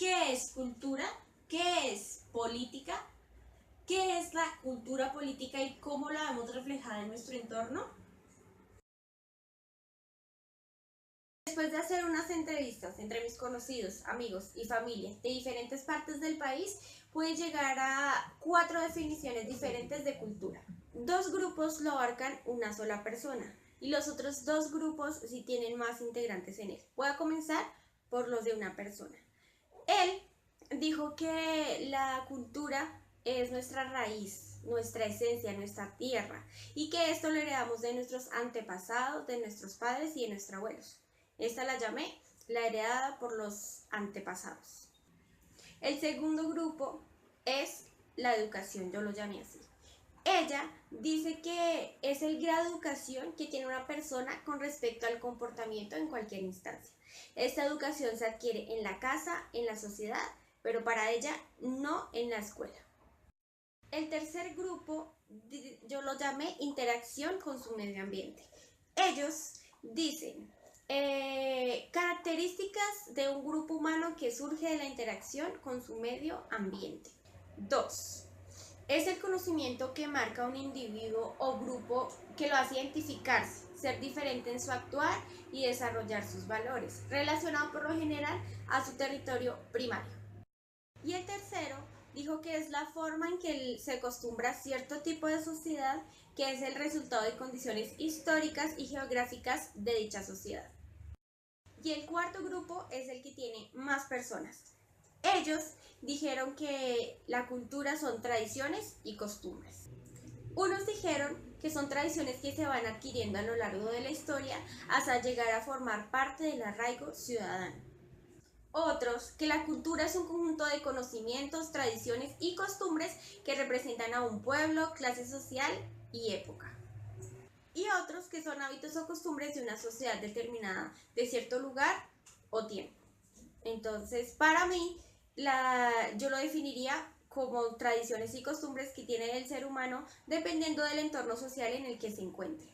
¿Qué es cultura? ¿Qué es política? ¿Qué es la cultura política y cómo la vemos reflejada en nuestro entorno? Después de hacer unas entrevistas entre mis conocidos, amigos y familia de diferentes partes del país, pude llegar a 4 definiciones diferentes de cultura. 2 grupos lo abarcan una sola persona y los otros 2 grupos sí tienen más integrantes en él. Voy a comenzar por los de una persona. Él dijo que la cultura es nuestra raíz, nuestra esencia, nuestra tierra, y que esto lo heredamos de nuestros antepasados, de nuestros padres y de nuestros abuelos. Esta la llamé la heredada por los antepasados. El segundo grupo es la educación, yo lo llamé así. Ella dice que es el grado de educación que tiene una persona con respecto al comportamiento en cualquier instancia. Esta educación se adquiere en la casa, en la sociedad, pero para ella no en la escuela. El tercer grupo yo lo llamé interacción con su medio ambiente. Ellos dicen características de un grupo humano que surge de la interacción con su medio ambiente. 2. Es el conocimiento que marca un individuo o grupo que lo hace identificarse, ser diferente en su actuar y desarrollar sus valores, relacionado por lo general a su territorio primario. Y el tercero dijo que es la forma en que se acostumbra a cierto tipo de sociedad que es el resultado de condiciones históricas y geográficas de dicha sociedad. Y el cuarto grupo es el que tiene más personas. Ellos dijeron que la cultura son tradiciones y costumbres. Unos dijeron que son tradiciones que se van adquiriendo a lo largo de la historia hasta llegar a formar parte del arraigo ciudadano. Otros que la cultura es un conjunto de conocimientos, tradiciones y costumbres que representan a un pueblo, clase social y época. Y otros que son hábitos o costumbres de una sociedad determinada de cierto lugar o tiempo. Entonces, para mí, yo lo definiría como tradiciones y costumbres que tiene el ser humano dependiendo del entorno social en el que se encuentre.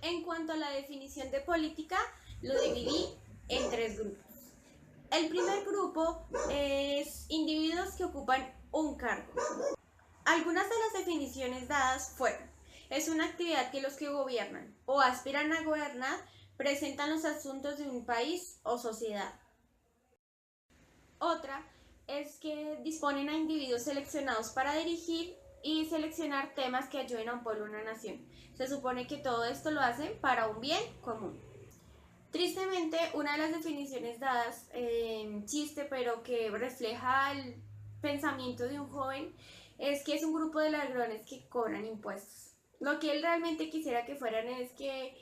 En cuanto a la definición de política, lo dividí en 3 grupos. El primer grupo es individuos que ocupan un cargo. Algunas de las definiciones dadas fueron: es una actividad que los que gobiernan o aspiran a gobernar presentan los asuntos de un país o sociedad. Otra es que disponen a individuos seleccionados para dirigir y seleccionar temas que ayuden a un pueblo o una nación. Se supone que todo esto lo hacen para un bien común. Tristemente, una de las definiciones dadas, chiste, pero que refleja el pensamiento de un joven, es que es un grupo de ladrones que cobran impuestos. Lo que él realmente quisiera que fueran es que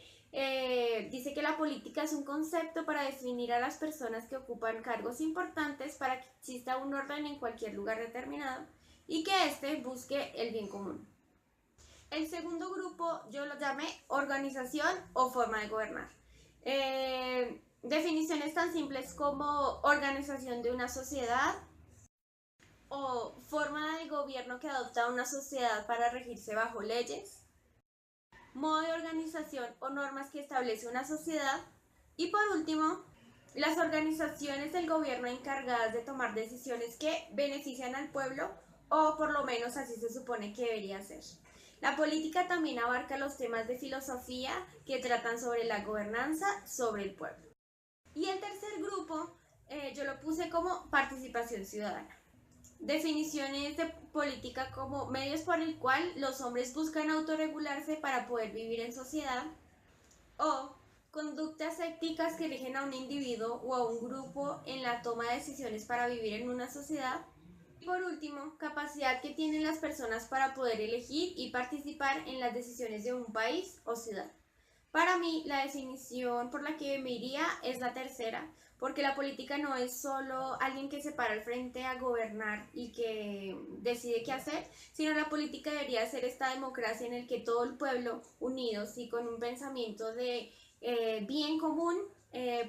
dice que la política es un concepto para definir a las personas que ocupan cargos importantes para que exista un orden en cualquier lugar determinado y que éste busque el bien común. El segundo grupo yo lo llamé organización o forma de gobernar. Definiciones tan simples como organización de una sociedad o forma de gobierno que adopta una sociedad para regirse bajo leyes, modo de organización o normas que establece una sociedad, y por último, las organizaciones del gobierno encargadas de tomar decisiones que benefician al pueblo, o por lo menos así se supone que debería ser. La política también abarca los temas de filosofía que tratan sobre la gobernanza sobre el pueblo. Y el tercer grupo yo lo puse como participación ciudadana. Definiciones de política como medios por el cual los hombres buscan autorregularse para poder vivir en sociedad, o conductas éticas que rigen a un individuo o a un grupo en la toma de decisiones para vivir en una sociedad. Y por último, capacidad que tienen las personas para poder elegir y participar en las decisiones de un país o ciudad. Para mí, la definición por la que me iría es la tercera, porque la política no es solo alguien que se para al frente a gobernar y que decide qué hacer, sino la política debería ser esta democracia en el que todo el pueblo, unidos y con un pensamiento de bien común,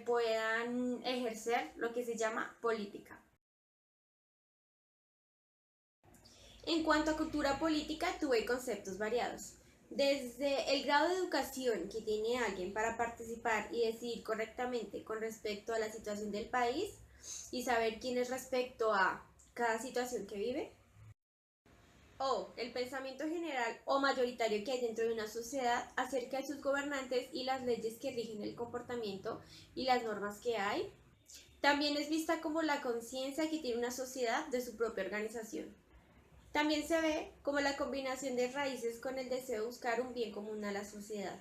puedan ejercer lo que se llama política. En cuanto a cultura política, tuve conceptos variados. Desde el grado de educación que tiene alguien para participar y decidir correctamente con respecto a la situación del país y saber quién es respecto a cada situación que vive, o el pensamiento general o mayoritario que hay dentro de una sociedad acerca de sus gobernantes y las leyes que rigen el comportamiento y las normas que hay. También es vista como la conciencia que tiene una sociedad de su propia organización. También se ve como la combinación de raíces con el deseo de buscar un bien común a la sociedad.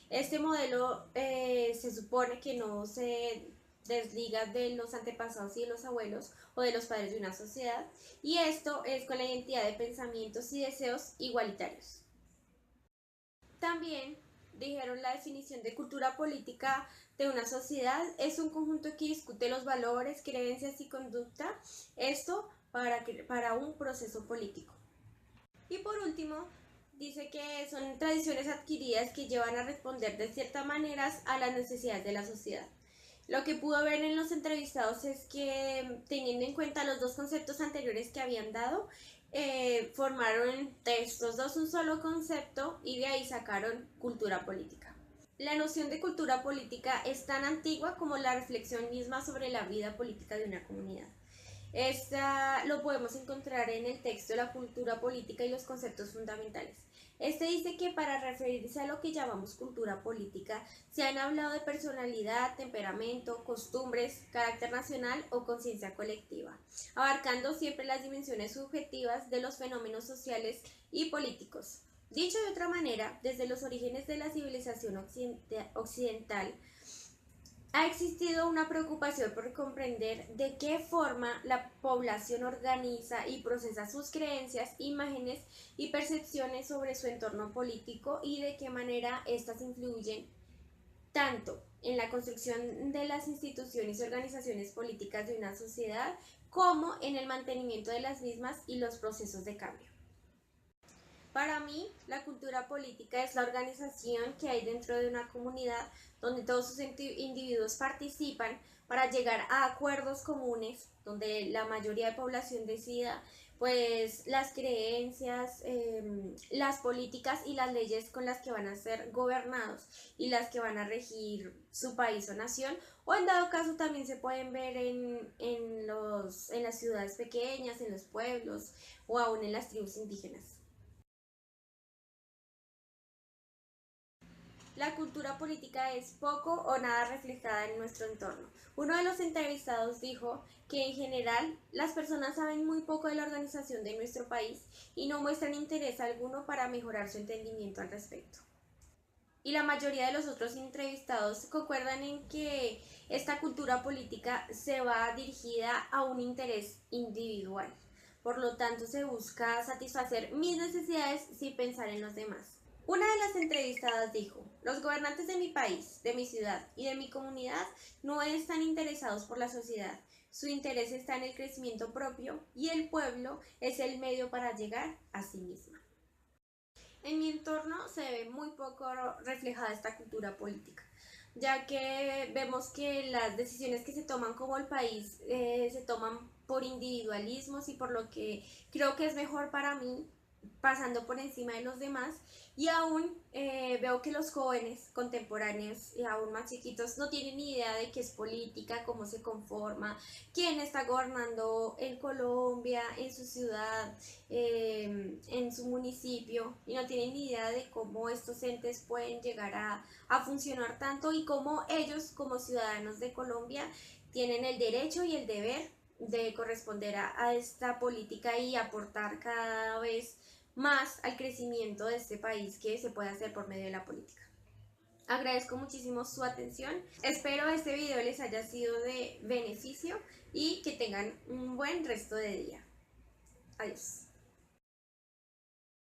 Este modelo se supone que no se desliga de los antepasados y de los abuelos o de los padres de una sociedad, y esto es con la identidad de pensamientos y deseos igualitarios. También dijeron la definición de cultura política de una sociedad es un conjunto que discute los valores, creencias y conducta, esto para un proceso político. Y por último, dice que son tradiciones adquiridas que llevan a responder de ciertas maneras a las necesidades de la sociedad. Lo que pudo ver en los entrevistados es que, teniendo en cuenta los dos conceptos anteriores que habían dado, formaron entre estos dos un solo concepto y de ahí sacaron cultura política. La noción de cultura política es tan antigua como la reflexión misma sobre la vida política de una comunidad. Esta lo podemos encontrar en el texto La cultura política y los conceptos fundamentales. Este dice que para referirse a lo que llamamos cultura política, se han hablado de personalidad, temperamento, costumbres, carácter nacional o conciencia colectiva, abarcando siempre las dimensiones subjetivas de los fenómenos sociales y políticos. Dicho de otra manera, desde los orígenes de la civilización occidental, ha existido una preocupación por comprender de qué forma la población organiza y procesa sus creencias, imágenes y percepciones sobre su entorno político y de qué manera éstas influyen tanto en la construcción de las instituciones y organizaciones políticas de una sociedad como en el mantenimiento de las mismas y los procesos de cambio. Para mí, la cultura política es la organización que hay dentro de una comunidad donde todos sus individuos participan para llegar a acuerdos comunes, donde la mayoría de población decida pues las creencias, las políticas y las leyes con las que van a ser gobernados y las que van a regir su país o nación, o en dado caso también se pueden ver en las ciudades pequeñas, en los pueblos o aún en las tribus indígenas. La cultura política es poco o nada reflejada en nuestro entorno. Uno de los entrevistados dijo que en general las personas saben muy poco de la organización de nuestro país y no muestran interés alguno para mejorar su entendimiento al respecto. Y la mayoría de los otros entrevistados concuerdan en que esta cultura política se va dirigida a un interés individual. Por lo tanto, se busca satisfacer mis necesidades sin pensar en los demás. Una de las entrevistadas dijo: los gobernantes de mi país, de mi ciudad y de mi comunidad no están interesados por la sociedad. Su interés está en el crecimiento propio y el pueblo es el medio para llegar a sí misma. En mi entorno se ve muy poco reflejada esta cultura política, ya que vemos que las decisiones que se toman como el país se toman por individualismos y por lo que creo que es mejor para mí, pasando por encima de los demás, y aún veo que los jóvenes contemporáneos y aún más chiquitos no tienen ni idea de qué es política, cómo se conforma, quién está gobernando en Colombia, en su ciudad, en su municipio, y no tienen ni idea de cómo estos entes pueden llegar a funcionar tanto y cómo ellos como ciudadanos de Colombia tienen el derecho y el deber de corresponder a esta política y aportar cada vez más al crecimiento de este país que se puede hacer por medio de la política. Agradezco muchísimo su atención. Espero este video les haya sido de beneficio y que tengan un buen resto de día. Adiós.